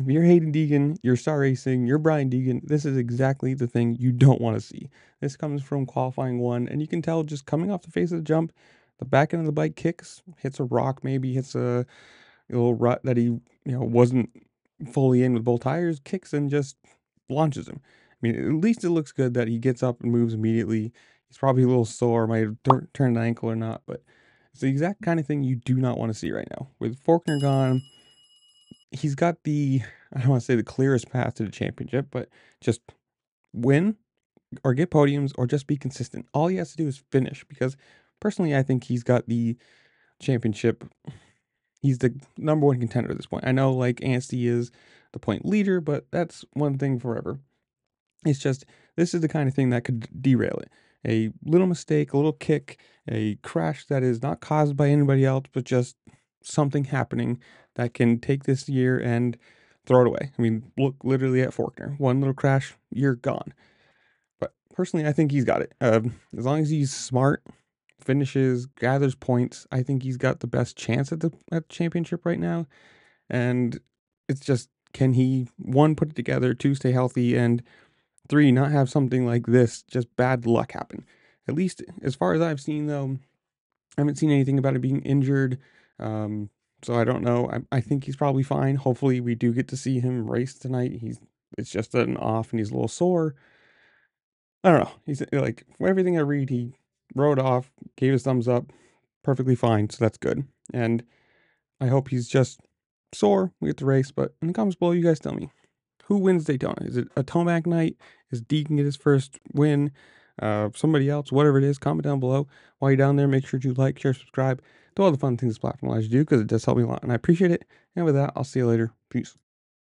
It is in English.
if you're Haiden Deegan, you're Star Racing, you're Brian Deegan, this is exactly the thing you don't want to see. This comes from qualifying one, and you can tell just coming off the face of the jump, the back end of the bike kicks, hits a rock, maybe hits a little rut that he wasn't fully in with both tires, kicks and just launches him. I mean, at least it looks good that he gets up and moves immediately. He's probably a little sore, might have turned an ankle or not, but it's the exact kind of thing you do not want to see right now. With Faulkner gone, he's got I don't want to say the clearest path to the championship, but just win or get podiums or just be consistent. All he has to do is finish, because personally, I think he's got the championship. He's the number one contender at this point. I know like Anstey is the point leader, but that's one thing forever. It's just, this is the kind of thing that could derail it. A little mistake, a little kick, a crash that is not caused by anybody else, but just something happening that can take this year and throw it away. I mean, look literally at Faulkner. One little crash, you're gone. But personally, I think he's got it. As long as he's smart, finishes, gathers points, I think he's got the best chance at the championship right now. And it's just, can he, one, put it together, two, stay healthy, and three, not have something like this, just bad luck happen. At least as far as I've seen, though, I haven't seen anything about it being injured. So I don't know. I think he's probably fine. Hopefully we do get to see him race tonight. It's just an off and he's a little sore. I don't know. He's like, for everything I read, he rode off, gave his thumbs up, perfectly fine. So that's good. And I hope he's just sore. We get to race, but in the comments below, you guys tell me, who wins Daytona? Is it a Tomac night? Is Deegan get his first win? Somebody else, whatever it is, comment down below. While you're down there, make sure to like, share, subscribe, do all the fun things this platform allows you to do, because it does help me a lot, and I appreciate it. And with that, I'll see you later. Peace.